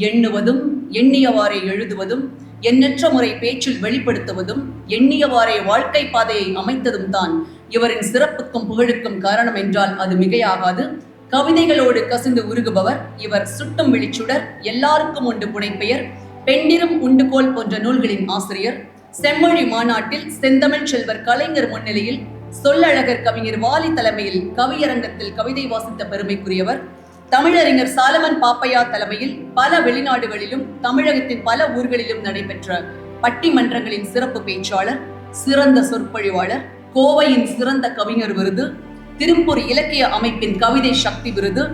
எண்ணுவதும் எண்ணியவாறே எழுதுவதும் எண்ணற்ற முறை பேச்சில் வெளிப்படுத்துவதும் எண்ணியவாறே வாழ்க்கை பாதையை அமைத்ததும் தான் இவரின் சிறப்புக்கும் புகழுக்கும் காரணம் என்றால் அது மிகையாகாது. கவிதைகளோடு கசிந்து உருகுபவர் இவர். சுட்டும் விழிச்சுடர், எல்லாருக்கும் உண்டு புனைப்பெயர், பெண்டிரும் உண்டுகோல் போன்ற நூல்களின் ஆசிரியர். செம்மொழி மாநாட்டில் செந்தமிழ் செல்வர் கலைஞர் முன்னிலையில் சொல்லழகர் கவிஞர் வாலி தலைமையில் கவியரங்கத்தில் கவிதை வாசித்த பெருமைக்குரியவர். தமிழறிஞர் சாலமன் பாப்பையா தலைமையில் பல வெளிநாடுகளிலும் தமிழகத்தின் பல ஊர்களிலும் நடைபெற்ற பட்டிமன்றங்களின் சிறப்பு பேச்சாளர், சிறந்த சொற்பொழிவாளர், கோவையின் சிறந்த கவிஞர் விருது, திருப்பூர் இலக்கிய அமைப்பின் கவிதை சக்தி விருது,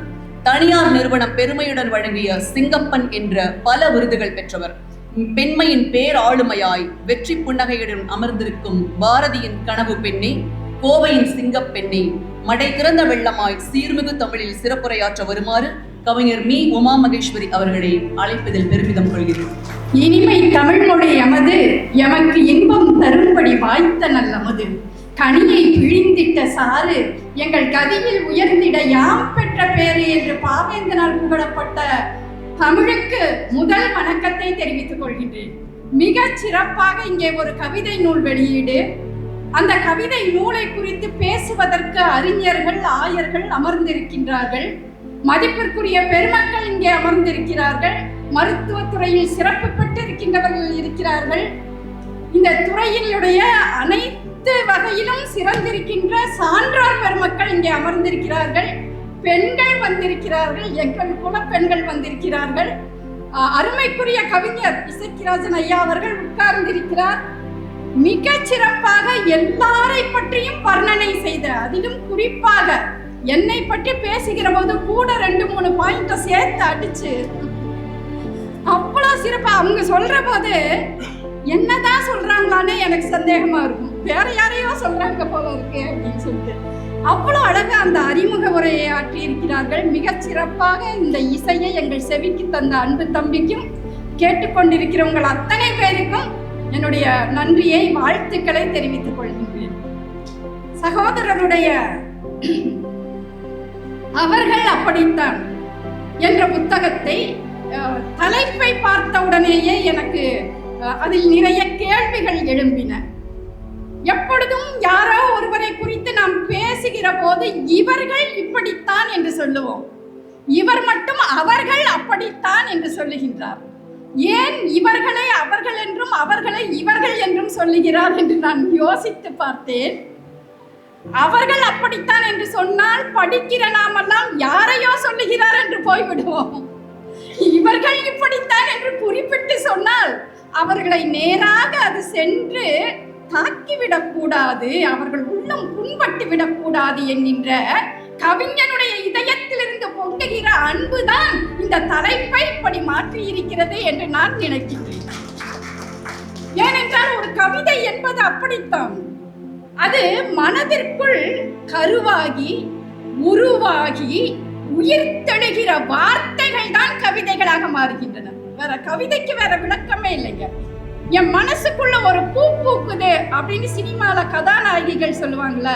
தனியார் நிறுவனம் பெருமையுடன் வழங்கிய சிங்கப்பன் என்ற பல விருதுகள் பெற்றவர். பெண்மையின் பேராளுமையாய் வெற்றி புன்னகையுடன் அமர்ந்திருக்கும் பாரதியின் கனவு பெண்ணே, கோவையின் சிங்கப்பெண்ணே, மடை திறந்த வெள்ளமாய் சீர்மிகு தமிழில் சிறப்புரையாற்ற வருமாறு கவிஞர் மீ. உமா மகேஸ்வரி அவர்களை அழைப்பதில் பெருமிதம் கொள்கிறேன். இனிமை தமிழ் மொழி எமது, எமக்கு இன்பம் தரும்படி வாய்த்த நல்லமது. கனியை பிழிந்திட்ட சாறு எங்கள் கதியில் உயர்ந்திட யாம் பெற்ற பேரு என்று பாவேந்தனால் புகழப்பட்ட தமிழுக்கு முதல் வணக்கத்தை தெரிவித்துக் கொள்கின்றேன். மிக சிறப்பாக இங்கே ஒரு கவிதை நூல் வெளியீடு. அந்த கவிதை நூலை குறித்து பேசுவதற்கு அறிஞர்கள், ஆயர்கள் அமர்ந்திருக்கின்றார்கள். மதிப்பிற்குரிய பெருமக்கள் இங்கே அமர்ந்திருக்கிறார்கள். மருத்துவத்துறையில் சிறப்பு பெற்றிருக்கின்றவர்கள் இருக்கிறார்கள். இந்த துறையினுடைய அனைத்து வகையிலும் சிறந்திருக்கின்ற சான்றோர் பெருமக்கள் இங்கே அமர்ந்திருக்கிறார்கள். பெண்கள் வந்திருக்கிறார்கள், எங்கள் குல பெண்கள் வந்திருக்கிறார்கள். அருமைக்குரிய கவிஞர் இசக்கிராஜன் ஐயா அவர்கள் உட்கார்ந்திருக்கிறார். மிக சிறப்பாக எல்லாரை பற்றியும் வர்ணனை செய்த, அதிலும் குறிப்பாக என்னை பற்றி பேசுகிற போது கூட 2-3 பாயிண்ட சேர்த்து அடிச்சு அவ்வளவு சிறப்பா அவங்க சொல்ற போது என்னதான் சொல்றாங்களான்னு எனக்கு சந்தேகமா இருக்கும். வேற யாரையோ சொல்றாங்க போல இருக்கு அப்படின்னு சொல்லிட்டு அவ்வளவு அழகா அந்த அறிமுக உரையை ஆற்றி இருக்கிறார்கள். மிக சிறப்பாக இந்த இசையை எங்கள் செவிக்கு தந்த அன்பு தம்பிக்கும் கேட்டுக்கொண்டிருக்கிறவங்கள் அத்தனை பேருக்கும் என்னுடைய நன்றியை, வாழ்த்துக்களை தெரிவித்துக் கொள்கின்றேன். சகோதரருடைய அவர்கள் அப்படித்தான் என்ற புத்தகத்தை தலைப்பை பார்த்தவுடனேயே எனக்கு அதில் நிறைய கேள்விகள் எழும்பின. எப்பொழுதும் யாரோ ஒருவரை குறித்து நாம் பேசுகிற போது இவர்கள் இப்படித்தான் என்று சொல்லுவோம். இவர் மட்டும் அவர்கள் அப்படித்தான் என்று சொல்லுகின்றார். ஏன் இவர்களை அவர்கள் என்றும் அவர்களை இவர்கள் என்றும் சொல்லுகிறார் என்று நான் யோசித்து பார்த்தேன். அவர்கள் அப்படித்தான் என்று சொன்னால் படிக்கிற நாமெல்லாம் யாரையோ சொல்லுகிறார் என்று போய்விடுவோம். இவர்கள் இப்படித்தான் என்று குறிப்பிட்டு சொன்னால் அவர்களை நேராக அது சென்று தாக்கிவிடக் கூடாது, அவர்கள் உள்ளம் புண்பட்டு விடக்கூடாது என்கின்ற கவிஞனுடைய இதயத்திலிருந்து பொங்குகிற அன்புதான் இந்த தலைப்பை இப்படி மாற்றி இருக்கிறது என்று நான் நினைக்கின்றேன். ஏனென்றால் ஒரு கவிதை என்பது அப்படித்தான். அது மனதிற்குள் கருவாகி உருவாகி உயிர்த்தெழுகிற வார்த்தைகள் தான் கவிதைகளாக மாறுகின்றன. வேற கவிதைக்கு வேற விளக்கமே இல்லைங்க. என் மனசுக்குள்ள ஒரு பூ பூக்குது அப்படின்னு சினிமால கதாநாயகிகள் சொல்லுவாங்கல்ல,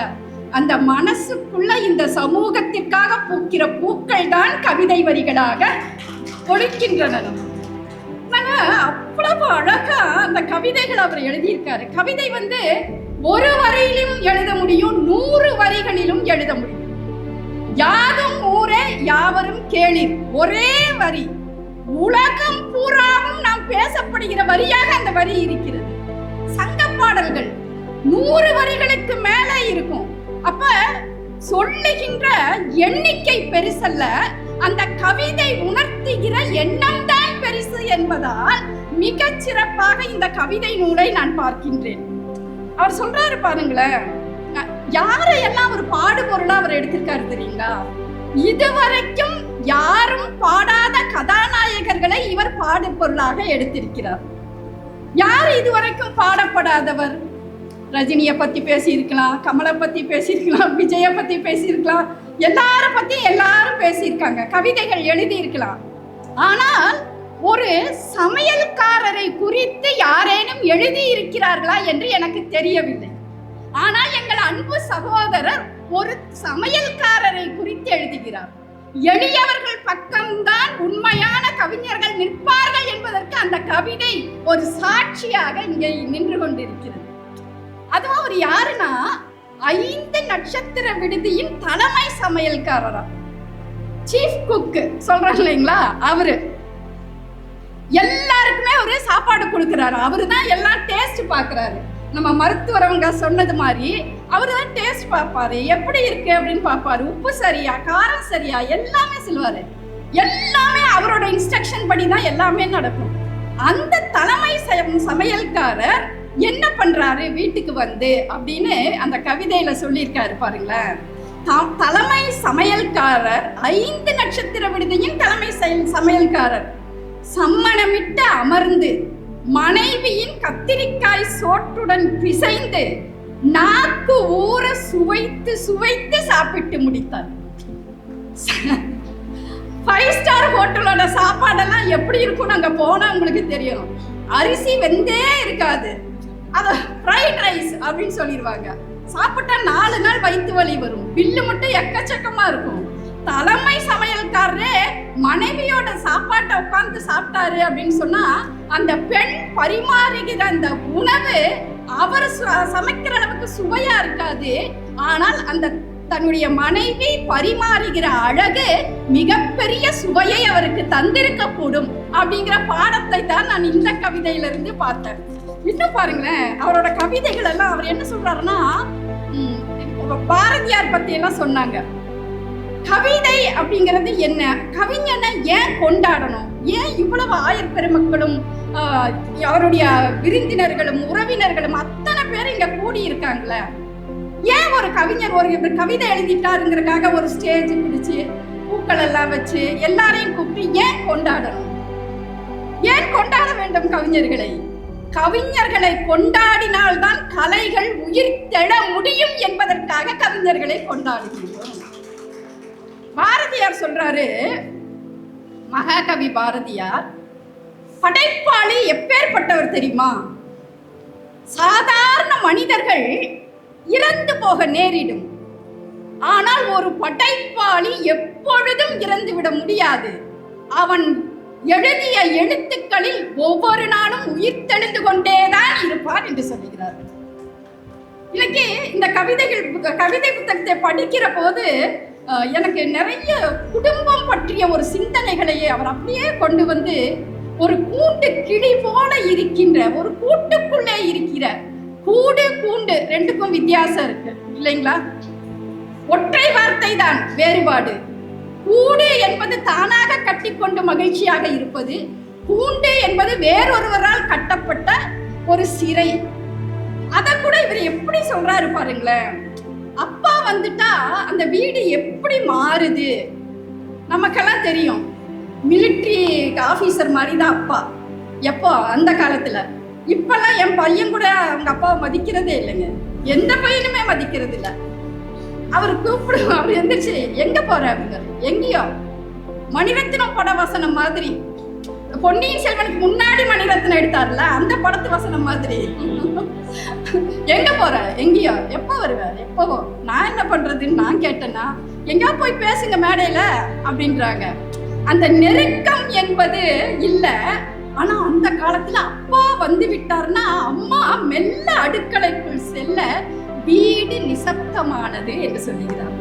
அந்த மனசுக்குள்ள இந்த சமூகத்திற்காக பூக்கிற பூக்கள் தான் கவிதை வரிகளாக ஒழிக்கின்றன. அவ்வளவு அழகா அந்த கவிதைகள் அவர் எழுதியிருக்காரு. கவிதை ஒரு வரியிலும் எழுத முடியும், 100 வரிகளிலும் எழுத முடியும். யாதும் ஊரே யாவரும் கேளீர், ஒரே வரி உலகம் பூராவும் நாம் பேசப்படுகிற வரியாக அந்த வரி இருக்கிறது. சங்க பாடல்கள் 100 வரிகளுக்கு மேலே இருக்கும். அப்ப சொல்லுகின்ற எண்ணிக்கை பெருசல்ல, அந்த கவிதை உணர்த்துகிற எண்ணம் தான் பெருசு என்பதால் மிக சிறப்பாக இந்த கவிதை நூலை நான் பார்க்கின்றேன். அவர் சொல்றாரு பாருங்களேன், யாரையெல்லாம் ஒரு பாடுபொருளா அவர் எடுத்திருக்காரு தெரியுங்களா? இதுவரைக்கும் யாரும் பாடாத கதாநாயகர்களை இவர் பாடுபொருளாக எடுத்திருக்கிறார். யார் இதுவரைக்கும் பாடப்படாதவர்? ரஜினியை பத்தி பேசியிருக்கலாம், கமலை பத்தி பேசியிருக்கலாம், விஜயை பத்தி பேசியிருக்கலாம், எல்லார பத்தி எல்லாரும் பேசியிருக்காங்க, கவிதைகள் எழுதி இருக்கலாம். ஆனால் ஒரு சமையல்காரரை குறித்து யாரேனும் எழுதி இருக்கிறார்களா என்று எனக்கு தெரியவில்லை. ஆனால் எங்கள் அன்பு சகோதரர் ஒரு சமையல்காரரை குறித்து எழுதுகிறார். எளியவர்கள் பக்கம்தான் உண்மையான கவிஞர்கள் நிற்பார்கள் என்பதற்கு அந்த கவிதை ஒரு சாட்சியாக இங்கே நின்று கொண்டிருக்கிறது. அதுவும் அவர் யாருன்னா 5 நட்சத்திர விடுதியின் தலைமை சமையல்காரரா, சீஃப் குக் சொல்றாங்க இல்லைங்களா, அவரு எல்லாருக்குமே ஒரு சாப்பாடு கொடுக்கிறாரு. அவரு தான் எல்லாம் டேஸ்ட் பாக்குறாரு. நம்ம மருத்துவரவங்க சொன்னது மாதிரி அவரு தான் டேஸ்ட் பார்ப்பாரு, எப்படி இருக்கு அப்படின்னு பார்ப்பாரு, உப்பு சரியா காரம் சரியா எல்லாமே சொல்லுவாரு. எல்லாமே அவரோட இன்ஸ்ட்ரக்ஷன் படி தான் எல்லாமே நடக்கும். அந்த தலைமை சமையல்காரர் என்ன பண்றாரு வீட்டுக்கு வந்து அப்படின்னு அந்த கவிதையில சொல்லியிருக்காரு பாருங்களேன். தலைமை சமையல்காரர் 5 நட்சத்திர விடுதியின் தலைமை சமையல்காரர் சம்மணமிட்டு அமர்ந்து மனைவியின் கத்திரிக்காய் சோற்றுடன் பிசைந்து நாக்கு ஊற சுவைத்து சுவைத்து சாப்பிட்டு முடித்தார். 5 ஸ்டார் ஹோட்டலோட சாப்பாடெல்லாம் எப்படி இருக்கும் அங்க போனா உங்களுக்கு தெரியும். அரிசி வெந்தே இருக்காது, அத ஃப்ரைட் ரைஸ் அப்படின்னு சொல்லிடுவாங்க. சாப்பிட்டா 4 நாள் வயிற்று வலி வரும், பில்லு மட்டும் எக்கச்சக்கமா இருக்கும். தலைமை சமையல்காரரே மனைவியோட சாப்பாட்டை உட்கார்ந்து சாப்பிட்டாரு அப்படின்னு சொன்னா அந்த பெண் பரிமாறுகிற அந்த உணவு அவர் சமைக்கிற அளவுக்கு சுவையா இருக்காது. ஆனால் அந்த தன்னுடைய மனைவி பரிமாறுகிற அழகு மிகப்பெரிய சுவையை அவருக்கு தந்திருக்க கூடும் அப்படிங்கிற பாடத்தை தான் நான் இந்த கவிதையிலிருந்து பார்த்தேன். இன்னும் பாருங்களேன், அவரோட கவிதைகள் எல்லாம் அவர் என்ன சொல்றாருன்னா, பாரதியார் பத்தி எல்லாம் சொன்னாங்க. கவிதை அப்படிங்கிறது என்ன, கவிஞனை ஏன் கொண்டாடணும், ஏன் இவ்வளவு ஆயர் பெருமக்களும் அவருடைய விருந்தினர்களும் உறவினர்களும் அத்தனை பேர் இங்க கூடி இருக்காங்களே, ஏன் ஒரு கவிஞர் ஒரு கவிதை எழுதிட்டாருங்கிறதுக்காக ஒரு ஸ்டேஜ் பிடிச்சு பூக்கள் எல்லாம் வச்சு எல்லாரையும் கூப்பிட்டு ஏன் கொண்டாடணும், ஏன் கொண்டாட வேண்டும் கவிஞர்களை? கவிஞர்களை கொண்டாடினால்தான் கலைகள் உயிர் தெழ முடியும் என்பதற்காக கவிஞர்களை கொண்டாடுகிறோம். பாரதியார் சொல்றாரு, மகாகவி பாரதியார் படைப்பாளி எப்பேற்பட்டவர் தெரியுமா? சாதாரண மனிதர்கள் இறந்து போக நேரிடும், ஆனால் ஒரு படைப்பாளி எப்பொழுதும் இறந்து விட முடியாது. அவன் எழுதிய எழுத்துக்களில் ஒவ்வொரு நாளும் உயிர் தெளிந்து கொண்டேதான் இருப்பார் என்று சொல்லுகிறார். இன்னைக்கு இந்த கவிதை புத்தகத்தை படிக்கிற போது எனக்கு நிறைய குடும்பம் பற்றிய ஒரு சிந்தனைகளையே அவர் அப்படியே கொண்டு வந்து, ஒரு கூண்டு கிளி போல இருக்கின்ற ஒரு கூட்டுக்குள்ளே இருக்கிற கூடு கூண்டு ரெண்டுக்கும் வித்தியாசம் இருக்கு இல்லைங்களா? ஒற்றை வார்த்தை தான் வேறுபாடு. கூடு என்பது தானாக கட்டிக்கொண்டு மகிழ்ச்சியாக இருப்பது, கூண்டு என்பது வேறொருவரால் கட்டப்பட்ட ஒரு சிறை. அத கூட இவர் எப்படி சொல்றாரு பாருங்களேன். அப்பா வந்துட்டா அந்த வீடு எப்படி மாறுது நமக்கெல்லாம் தெரியும். மிலிட்ரி ஆபீசர் மாதிரி தான் அப்பா எப்போ அந்த காலத்துல. இப்பெல்லாம் என் பையன் கூட அவங்க அப்பாவை மதிக்கிறதே இல்லைங்க, எந்த பையனுமே மதிக்கிறது இல்லை. அவர் கூப்பிடுவோம், அவர் எந்திரிச்சு எங்க போற அப்படிங்க, எங்கேயோ மணிரத்னம் பட வசனம் மாதிரி, பொன்னியின் செல்வனுக்கு முன்னாடி மணிரத்னம் எடுத்தார்ல அந்த படத்து வசனம் மாதிரி, எங்க போற எங்கேயோ, எப்போ வருவ எப்போ, நான் என்ன பண்றதுன்னு நான் கேட்டேன்னா, எங்கேயா போய் பேசுங்க மேடையில அப்படின்றாங்க. அந்த நெருக்கம் என்பது இல்ல. ஆனா அந்த காலத்துல அப்பா வந்து விட்டார்னா அம்மா மெல்ல அடுக்கலைக்குள் செல்ல வீடு நிசப்தமானது என்று சொல்லுகிறார்.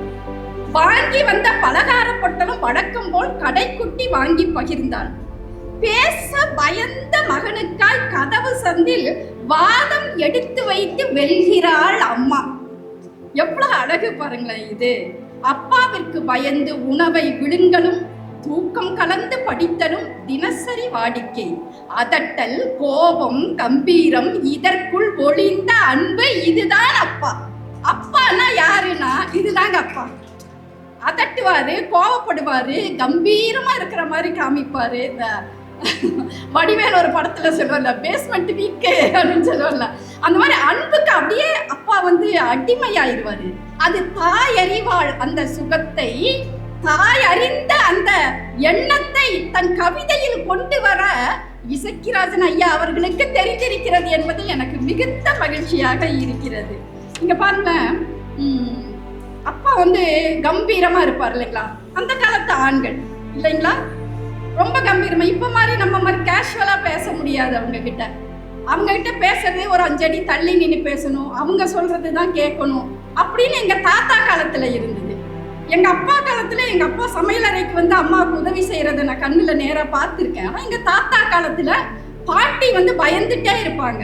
வாங்கி வந்த பலகார பொட்டலும் வழக்கம் போல் கடைக்குட்டி வாங்கி பகிர்ந்தாள். பேச பயந்த மகனுக்காய் கதவு சந்தில் வாதம் எடுத்து வைத்து வெல்கிறாள் அம்மா. எவ்வளவு அழகு பாருங்களேன் இது. அப்பாவிற்கு பயந்து உணவை விழுங்கலும் தூக்கம் கலந்து படித்தலும் தினசரி வாடிக்கை. அதட்டல், கோபம், கம்பீரம், இதற்குள் ஒளிந்த அன்பு, இதுதான் அப்பா. அப்பான்னா யாருன்னா இதுதாங்க அப்பா. அதட்டுவாரு, கோபப்படுவாரு, கம்பீரமா இருக்கிற மாதிரி காமிப்பாரு. இந்த வடிவேல் ஒரு படத்துல சொல்லுவார்ல, பேஸ்மெண்ட் வீக்கு அப்படின்னு சொல்லுவார்ல, அந்த மாதிரி அன்புக்கு அப்படியே அப்பா வந்து அடிமையாயிருவாரு. அது தாய் அறிவாள் அந்த சுகத்தை, தாய் அறிந்த அந்த எண்ணத்தை தன் கவிதையில் கொண்டு வர இசக்கிராஜன் ஐயா அவர்களுக்கு தெரிந்திருக்கிறது என்பது எனக்கு மிகுந்த மகிழ்ச்சியாக இருக்கிறது. இங்க பாருங்க, அப்பா வந்து கம்பீரமா இருப்பார் இல்லைங்களா, அந்த காலத்து ஆண்கள் இல்லைங்களா, ரொம்ப கம்பீரமா. இப்ப மாதிரி நம்ம மாதிரி கேஷுவலா பேச முடியாது. அவங்க கிட்ட பேசுறது ஒரு 5 அடி தள்ளி நின்று பேசணும், அவங்க சொல்றது தான் கேட்கணும் அப்படின்னு எங்க தாத்தா காலத்துல இருந்தது. எங்க அப்பா காலத்துல எங்க அப்பா சமையலறைக்கு வந்து அம்மாவுக்கு உதவி செய்யறத நான் கண்ணுல நேரா பார்த்திருக்கேன். ஆனா எங்க தாத்தா காலத்துல பாட்டி வந்து பயந்துட்டே இருப்பாங்க.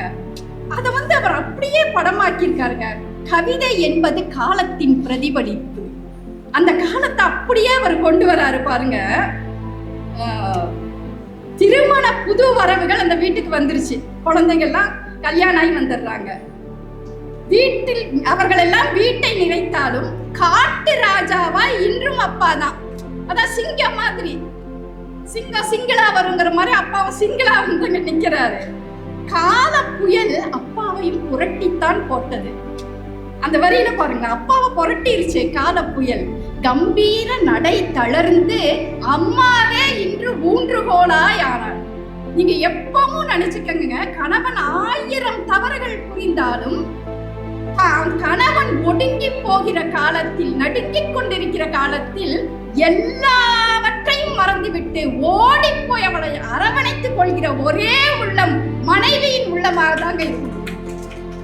அதை வந்து அவர் அப்படியே படமாக்கியிருக்காருங்க. கவிதை என்பது காலத்தின் பிரதிபலிப்பு. அந்த காலத்தை அப்படியே அவர் கொண்டு வராரு பாருங்க. திருமண புது வரவுகள் அந்த வீட்டுக்கு வந்துருச்சு. குழந்தைகள்லாம் கல்யாணம் ஆகி வந்துடுறாங்க. வீட்டில் அவர்கள் எல்லாம் வீட்டை நிறைத்தாலும் காட்டு ராஜாவா இன்றும் அப்பா தான். அதான் சிங்கம் மாதிரி, சிங்களா வருங்கிற மாதிரி அப்பாவை சிங்களா வந்து நிக்கிறாரு. கால புயல் அப்பாவையும் புரட்டித்தான் போட்டது. அந்த வரியில பாருங்க, அப்பாவை புரட்டிருச்சு கால புயல். கம்பீர நடை தளர்ந்து அம்மாவே இன்று ஊன்றுகோலாய் ஆனார். நீங்க எப்பவும் நினைச்சுக்கங்க, கணவன் 1000 தவறுகள் புரிந்தாலும் கணவன் ஒடுங்கி போகிற காலத்தில், நடுங்கிக் கொண்டிருக்கிற காலத்தில் எல்லாவற்றையும் மறந்துவிட்டு ஓடி போய் அவளை அரவணைத்துக் கொள்கிற ஒரே உள்ளம் மனைவியின் உள்ளமாக தாங்க இருக்கும்.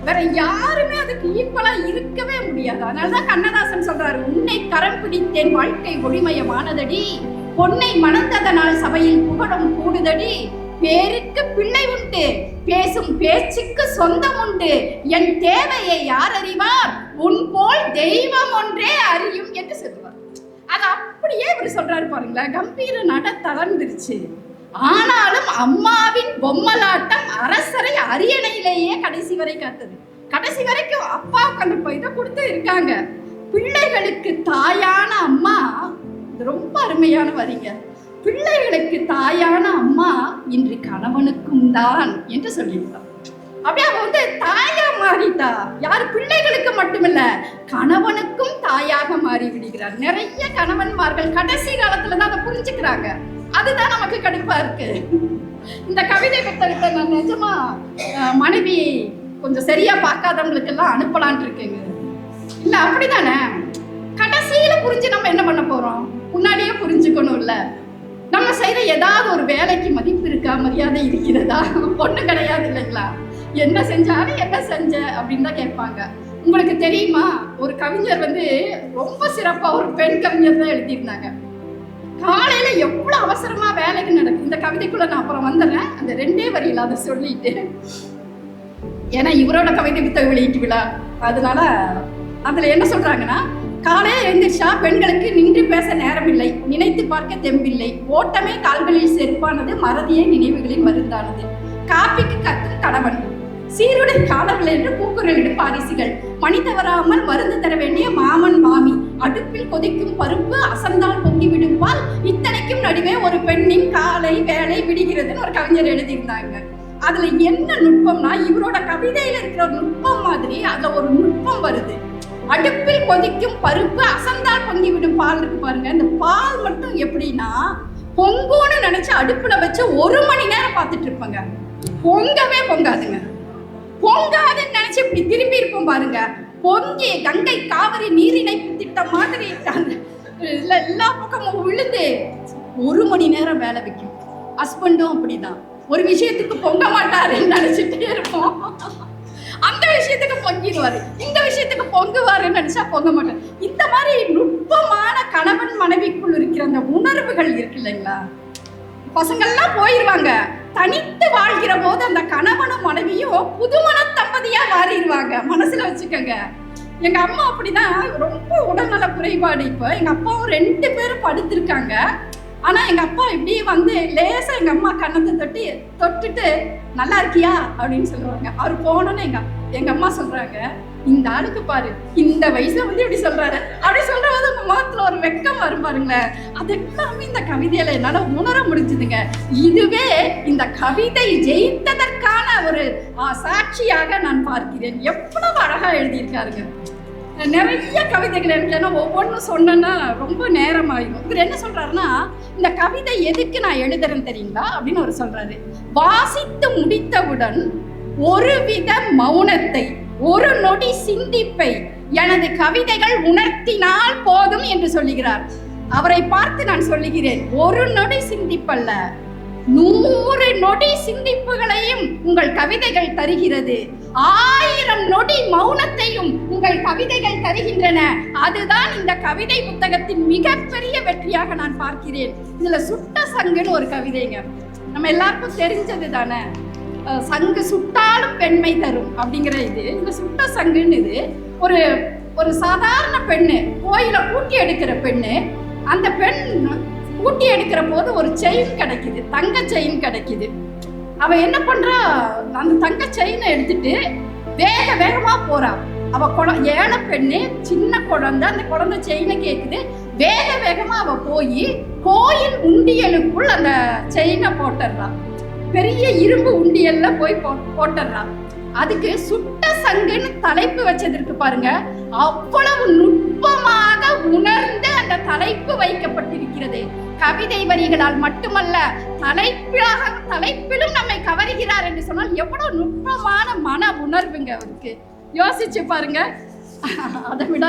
வேற யாருமே அதுக்கு ஈக்குவலா இருக்கவே முடியாது. அதனாலதான் கண்ணதாசன் சொல்றாரு, உன்னை கரம் பிடித்தேன் வாழ்க்கை ஒளிமயமானதடி, பொன்னை மணந்ததனால் சபையில் புகழும் கூடுதடி, பேருக்கு பிள்ளை உண்டு, பேசும் பேச்சுக்கு சொந்தம் உண்டு, என் தேவையை யார் அறிவார், உன் போல் தெய்வம் ஒன்றே அறியும் என்று சொல்லுவார். அது அப்படியே இவர் சொல்றாரு பாருங்களேன். கம்பீர நட தளர்ந்துருச்சு, ஆனாலும் அம்மாவின் பொம்மலாட்டம் அரசரை அரியணையிலேயே கடைசி வரை காத்தது. கடைசி வரைக்கும் அப்பா கண்டு போய் தான் கொடுத்து இருக்காங்க. பிள்ளைகளுக்கு தாயான அம்மா, ரொம்ப அருமையான வரிங்க. பிள்ளைகளுக்கு தாயான அம்மா இன்று கணவனுக்கும் தான் என்று சொல்லியிருக்கான். அப்படியே அவ வந்து தாயா மாறிட்டா. யாரு? பிள்ளைகளுக்கு மட்டுமில்ல, கணவனுக்கும் தாயாக மாறி விடுகிறார். நிறைய கணவன்மார்கள் கடைசி காலத்துல தான் அதை புரிஞ்சுக்கிறாங்க. அதுதான் நமக்கு கடுப்பா இருக்கு. இந்த கவிதை புத்தகத்தை நான் நிஜமா மனைவி கொஞ்சம் சரியா பார்க்காதவங்களுக்கு எல்லாம் அனுப்பலான் இருக்கேங்க. இல்ல அப்படிதானே? கடைசியில புரிஞ்சு நம்ம என்ன பண்ண போறோம்? முன்னாடியே புரிஞ்சுக்கணும். இல்ல நம்ம செய்த ஏதாவது ஒரு வேலைக்கு மதிப்பு இருக்கா, மரியாதை இருக்கிறதா? ஒண்ணும் கிடையாது இல்லைங்களா? என்ன செஞ்சாலும் என்ன செஞ்ச அப்படின்னு தான் கேட்பாங்க. உங்களுக்கு தெரியுமா, ஒரு கவிஞர் வந்து ரொம்ப சிறப்பா, ஒரு பெண் கவிஞர் தான் எழுதியிருந்தாங்க. காலையில எவ்வளவு அவசரமா வேலைக்கு நடக்கும். இந்த கவிதைக்குள்ள நான் அப்புறம் வந்துடுறேன். அந்த 2 வரியில அதை சொல்லிட்டு, ஏன்னா இவரோட கவிதை புத்தக வெளியீட்டு விழா, அதனால அதுல என்ன சொல்றாங்கன்னா, காலையில எழுந்திரிச்சா பெண்களுக்கு நின்று பேச நேரமில்லை, நினைத்து பார்க்க தெம்பில்லை, ஓட்டமே கால்களில் செருப்பானது, மறதியே நினைவுகளின் மருந்தானது, காப்பிக்கு கத்தும் கணவன், சீருடை காலங்கள் என்று கூக்குரலிடும் பாரிசிகள், மணி தவறாமல் மருந்து தர வேண்டிய மாமன் மாமி, அடுப்பில் கொதிக்கும் பருப்பு அசந்தால் பொங்கி விடுப்பால், இத்தனைக்கும் நடுவே ஒரு பெண்ணின் காலை வேலை விடுகிறதுன்னு ஒரு கவிஞர் எழுதியிருந்தாங்க. அதுல என்ன நுட்பம்னா, இவரோட கவிதையில இருக்கிற ஒரு நுட்பம் மாதிரி அதுல ஒரு நுட்பம் வருது. அடுப்பில் கொதிக்கும் பருப்பு அசந்தால் பொங்கி விடும் பால் இருக்கு பாருங்க. இந்த பால் மட்டும் எப்படின்னா, பொங்குன்னு நினைச்சு அடுப்புல வச்சு 1 மணி நேரம் பார்த்துட்டு இருப்பாங்க, பொங்கவே பொங்காதுங்க. பொங்காதுன்னு நினைச்சு இப்படி திரும்பி இருப்போம் பாருங்க, பொங்கி கங்கை காவிரி நீர் இணைப்பு திட்டம் மாதிரி எல்லா பக்கமும் விழுந்து 1 மணி நேரம் வேலை வைக்கும். ஹஸ்பண்டும் அப்படிதான், ஒரு விஷயத்துக்கு பொங்க மாட்டாருன்னு நினைச்சிட்டே இருப்போம், அந்த விஷயத்துக்கு பொங்கிடுவாரு, இந்த விஷயத்துக்கு பொங்குவாருன்னு நினைச்சா பொங்க மாட்டாரு. இந்த மாதிரி நுட்பமான கணவன் மனைவிக்குள் இருக்கிற அந்த உணர்வுகள் இருக்கு இல்லைங்களா? பசங்கள்லாம் போயிருவாங்க, தனித்து வாழ்கிற போது அந்த கணவனும் மனைவியும் புதுமண தம்பதியா மாறிடுவாங்க. மனசுல வச்சுக்கோங்க. எங்க அம்மா அப்படிதான், ரொம்ப உடல்நல குறைபாடு. இப்போ எங்க அப்பாவும் 2 பேரும் படுத்திருக்காங்க. ஆனா எங்க அப்பா இப்படியே வந்து லேசா எங்க அம்மா கண்ணத்தை தொட்டுட்டு நல்லா இருக்கியா அப்படின்னு சொல்லுவாங்க. அவர் போனோன்னு எங்க அம்மா சொல்றாங்க, இந்த ஆளுக்கு பாரு, இந்த வயசுல வந்து இப்படி சொல்றாரு அப்படி சொல்றது உங்க முகத்துல ஒரு வெக்கம் வரும் பாருங்களேன். அது எல்லாமே இந்த கவிதையில என்னால உணர முடிஞ்சுதுங்க. இதுவே இந்த கவிதை ஜெயித்ததற்கான ஒரு சாட்சியாக நான் பார்க்கிறேன். எவ்வளவு அழகா எழுதியிருக்காருங்க. நிறைய கவிதைகள் எனக்கு, ஏன்னா ஒவ்வொன்றும் சொன்னேன்னா ரொம்ப நேரம் ஆகும். இவர் என்ன சொல்றாருன்னா, இந்த கவிதை எதுக்கு நான் எழுதுறேன்னு தெரியுங்களா அப்படின்னு அவர் சொல்றாரு. வாசித்து முடித்தவுடன் ஒரு வித மௌனத்தை, ஒரு நொடி சிந்திப்பை, எனது கவிதைகள் உணர்த்தினால் போதும் என்று சொல்லுகிறார். அவரை பார்த்து நான் சொல்லுகிறேன், ஒரு நொடி சிந்திப்பல்ல, 100 நொடி சிந்திப்புகளையும் உங்கள் கவிதைகள் தருகிறது. 1000 நொடி மௌனத்தையும் உங்கள் கவிதைகள் தருகின்றன. அதுதான் இந்த கவிதை புத்தகத்தின் மிகப்பெரிய வெற்றியாக நான் பார்க்கிறேன். இதுல சுட்ட சங்குன்னு ஒரு கவிதைங்க, நம்ம எல்லாருக்கும் தெரிஞ்சது தானே. சங்கு சுட்டாலும் பெண்மை தரும் அப்படிங்கிற இந்த சுட்ட சங்குன்னு இது ஒரு சாதாரண பெண்ணு, கோயில கூட்டி எடுக்கிற பெண்ணு. அந்த பெண் கூட்டி எடுக்கிற போது ஒரு செயின் கிடைக்குது, தங்க செயின் கிடைக்குது. அவ என்ன பண்றா, அந்த தங்க செயினை எடுத்துட்டு வேக வேகமா போறா. அவ ஏழை பெண்ணு, சின்ன குழந்தை, அந்த குழந்தை செயினை கேக்குது. வேக வேகமா அவ போய் கோயில் உண்டியலுக்குள் அந்த செயினை போட்டுடுறா. பெரிய இரும்பு உண்டியல்ல போய் போட்டுடுறா. அதுக்கு சுட்ட சங்குன்னு தலைப்பு வச்சதற்கு பாருங்க, அவ்வளவு நுட்பமாக உணர்ந்து அந்த தலைப்பு வைக்கப்பட்டிருக்கிறது. கவிதை வரிகளால் மட்டுமல்ல, தலைப்பிலும் நம்மை கவருகிறார் என்று சொன்னால் எவ்வளவு நுட்பமான மன உணர்வுங்க அவருக்கு. யோசிச்சு பாருங்க. அதை விட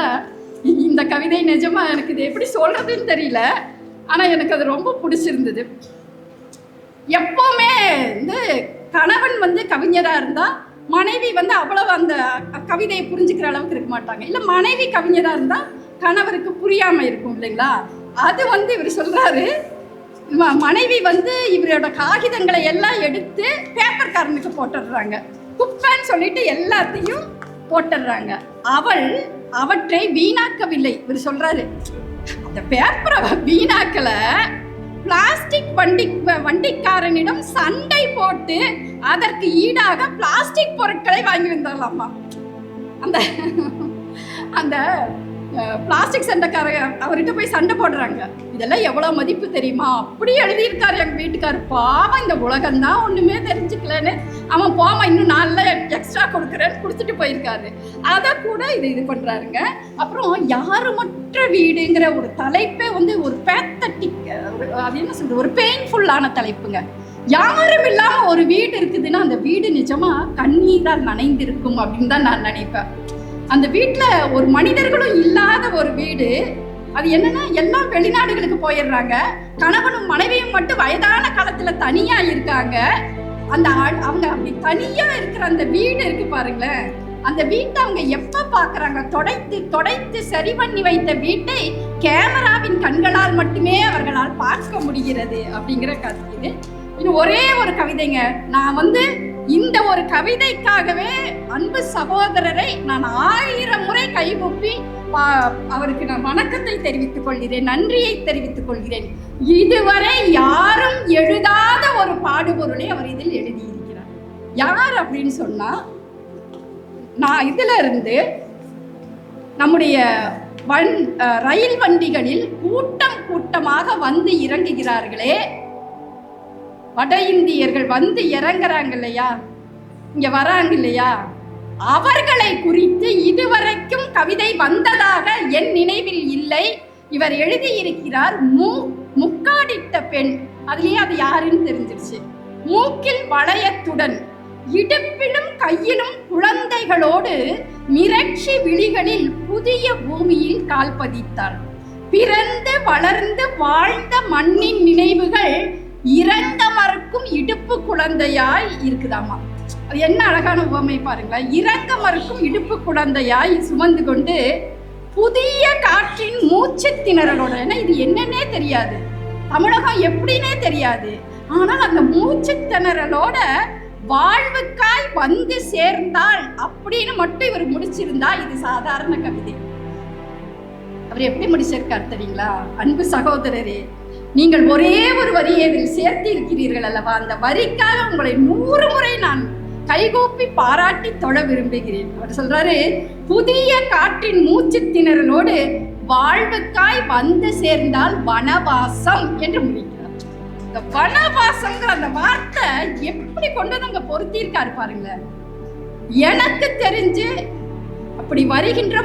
இந்த கவிதை நிஜமா எனக்கு இது எப்படி சொல்றதுன்னு தெரியல, ஆனா எனக்கு அது ரொம்ப பிடிச்சிருந்தது. எப்பவுமே கணவன் கவிஞரா இருந்தா மனைவி அவ்வளவு அந்த கவிதையை புரிஞ்சுக்கிற அளவுக்கு இருக்க மாட்டாங்க. இல்ல மனைவி கவிஞரா இருந்தா கணவருக்கு புரியாம இருக்கும் இல்லைங்களா. அது இவர் சொல்றாரு, மனைவி இவரோட காகிதங்களை எல்லாம் எடுத்து பேப்பர்காரனுக்கு போட்டுடுறாங்க. குப்பைன்னு சொல்லிட்டு எல்லாத்தையும் போட்டுடுறாங்க. அவற்றை வீணாக்கவில்லை. இவர் சொல்றாரு, அந்த பேப்பரை வீணாக்கல, பிளாஸ்டிக் வண்டிக்காரனிடம் சண்டை போட்டு அதற்கு ஈடாக பிளாஸ்டிக் பொருட்களை வாங்கி வந்தாலாமா. அந்த அந்த பிளாஸ்டிக் சண்டைக்கார அவர்கிட்ட போய் சண்டை போடுறாங்க. இதெல்லாம் எவ்வளவு மதிப்பு தெரியுமா, அப்படி எழுதியிருக்காரு எங்க வீட்டுக்காரு. பாவம், இந்த உலகம்தான் ஒண்ணுமே தெரிஞ்சுக்கலன்னு அவன் பாவம் இன்னும் 4 எக்ஸ்ட்ரா கொடுக்குறேன்னு கொடுத்துட்டு போயிருக்காரு. அதை கூட இது பண்றாருங்க. அப்புறம் யாருமற்ற வீடுங்கிற ஒரு தலைப்பே ஒரு பேத்தட்டிக், அது என்ன சொல்றது, ஒரு பெயின்ஃபுல்லான தலைப்புங்க. யாரும் இல்லாம ஒரு வீடு இருக்குதுன்னா அந்த வீடு நிஜமா கண்ணீரால் நனைந்திருக்கும் அப்படின்னு தான் நான் நினைப்பேன். அந்த வீட்டுல ஒரு மனிதர்களும் இல்லாத ஒரு வீடு. அது என்னன்னா, எல்லாம் வெளிநாடுகளுக்கு போயிடுறாங்க. கணவனும் மனைவியும் மட்டும் வயதான காலத்துல தனியா இருக்காங்க. அவங்க அப்படி தனியா இருக்கிற அந்த வீடு இருக்கு பாருங்களேன். அந்த வீட்டை அவங்க எப்ப பாக்குறாங்க, தொடைத்து சரி பண்ணி வைத்த வீட்டை கேமராவின் கண்களால் மட்டுமே அவர்களால் பார்க்க முடிகிறது அப்படிங்கிற கதை இது. இன்னும் ஒரே ஒரு கவிதைங்க. நான் இந்த ஒரு கவிதைக்காகவே அன்பு சகோதரரை நான் 1000 முறை கைகூப்பி அவருக்கு நான் வணக்கத்தை தெரிவித்துக் கொள்கிறேன், நன்றியை தெரிவித்துக் கொள்கிறேன். இதுவரை யாரும் எழுதாத ஒரு பாடுபொருளை அவர் இதில் எழுதியிருக்கிறார். யார் அப்படின்னு சொன்னா, நான் இதுல இருந்து நம்முடைய ரயில் வண்டிகளில் கூட்டமாக இறங்குகிறார்களே, வட இந்தியர்கள் இறங்குறாங்க இல்லையா, இங்க வராங்க இல்லையா, அவர்களை குறித்து இதுவரைக்கும் கவிதை வந்ததாக என் நினைவில் இல்லை. இவர் எழுதியிருக்கிறார், முக்காடிட்ட பெண். அதுலயே அது யாருன்னு தெரிஞ்சிருச்சு. மூக்கில் வளையத்துடன், இடுப்பிலும் கையிலும் குழந்தைகளோடு மிரட்சி விழிகளில் புதிய பூமியில் கால் பதித்தாள். பிறந்து வளர்ந்து வாழ்ந்த மண்ணின் நினைவுகள் இறங்க மறுக்கும் இடுப்பு குழந்தையாய் இருக்குதாமா. அது என்ன அழகான உவமை பாருங்களா. இறங்க மறுக்கும் இடுப்பு குழந்தையாய் சுமந்து கொண்டு புதிய காற்றின் மூச்சு திணறலோட, ஏன்னா இது என்னன்னே தெரியாது, தமிழகம் எப்படின்னே தெரியாது, ஆனால் அந்த மூச்சு திணறலோட வாழ்வுக்காய் சேர்ந்தாள் அப்படின்னு மட்டும் இவர் முடிச்சிருந்தா இது சாதாரண கவிதை. அவர் எப்படி முடிச்சிருக்கார் தெரியுங்களா? அன்பு சகோதரரே, நீங்கள் ஒரே ஒரு வரியை இதில் சேர்த்து இருக்கிறீர்கள் அல்லவா, அந்த வரிக்காக உங்களை 100 முறை நான் கைகூப்பி பாராட்டி தொழ விரும்புகிறேன். அவர் சொல்றாரு, புதிய காற்றின் மூச்சு திணறலோடு வாழ்வுக்காய் சேர்ந்தால் வனவாசம் என்று முடிக்கிறார். இந்த வனவாசம்ங்கிற அந்த வார்த்தை எப்படி கொண்டு அங்க பொருத்தியிருக்காரு பாருங்களேன். எனக்கு தெரிஞ்சு அப்படி வருகின்ற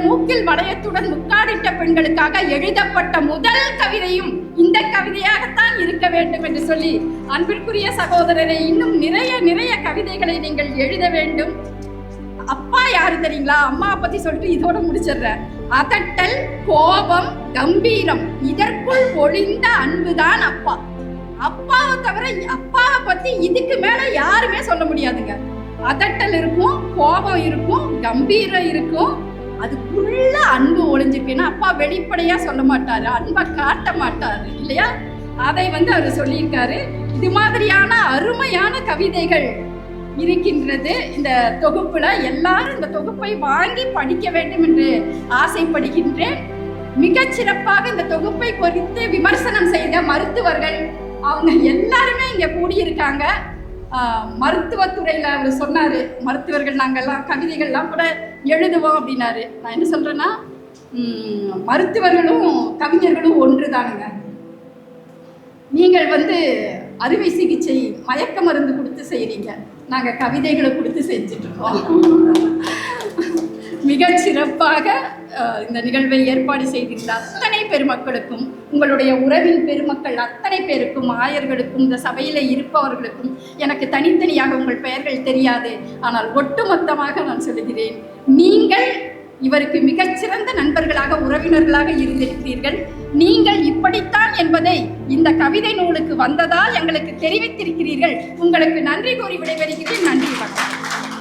மூக்கில் வளையத்துடன் முக்காடிட்ட பெண்களுக்காக எழுதப்பட்ட முதல் கவிதையும் இந்த கவிதையாகத்தான் இருக்க வேண்டும் என்று சொல்லி, அன்பிற்குரிய சகோதரரை, இன்னும் நிறைய கவிதைகளை நீங்கள் எழுத வேண்டும். அப்பா யாரு தெரியுங்களா? அம்மா பத்தி சொல்லிட்டு இதோட முடிச்சிடுறேன். அதட்டல், கோபம், கம்பீரம், இதற்குள் ஒளிந்த அன்புதான் அப்பா. அப்பாவை தவிர அப்பாவை பத்தி இதுக்கு மேல யாருமே சொல்ல முடியாதுங்க. அதட்டல் இருக்கும், கோபம் இருக்கும், கம்பீரம் இருக்கும், அதுக்குள்ள அன்பு ஒளிஞ்சிருக்குன்னா அப்பா வெளிப்படையா சொல்ல மாட்டாரு, அன்பை காட்ட மாட்டாரு இல்லையா? அதை அவர் சொல்லியிருக்காரு. இது மாதிரியான அருமையான கவிதைகள் இருக்கின்றது இந்த தொகுப்புல. எல்லாரும் இந்த தொகுப்பை வாங்கி படிக்க வேண்டும் என்று ஆசைப்படுகின்றேன். மிகச்சிறப்பாக இந்த தொகுப்பை குறித்து விமர்சனம் செய்த மருத்துவர்கள் அவங்க எல்லாருமே இங்க கூடியிருக்காங்க. மருத்துவத்துறையில அவர் சொன்னாரு, மருத்துவர்கள் நாங்கள்லாம் கவிதைகள்லாம் கூட எழுதுவோம் அப்படின்னாரு. நான் என்ன சொல்றேன்னா, மருத்துவர்களும் கவிஞர்களும் ஒன்று தானுங்க. நீங்கள் அறுவை சிகிச்சை மயக்க மருந்து கொடுத்து செய்றீங்க, நாங்க கவிதைகளை கொடுத்து செஞ்சுட்டு இருக்கோம். மிக சிறப்பாக இந்த நிகழ்வை ஏற்பாடு செய்திருந்த அத்தனை பெருமக்களுக்கும், உங்களுடைய உறவின் பெருமக்கள் அத்தனை பேருக்கும், ஆயர்களுக்கும், இந்த சபையில இருப்பவர்களுக்கும், எனக்கு தனித்தனியாக உங்கள் பெயர்கள் தெரியாது, ஆனால் ஒட்டுமொத்தமாக நான் சொல்லுகிறேன், நீங்கள் இவருக்கு மிகச்சிறந்த நண்பர்களாக, உறவினர்களாக இருந்திருக்கிறீர்கள். நீங்கள் இப்படித்தான் என்பதை இந்த கவிதை நூலுக்கு வந்ததால் எங்களுக்கு தெரிவித்திருக்கிறீர்கள். உங்களுக்கு நன்றி கூறி விடைபெறுகிறேன். நன்றி, வணக்கம்.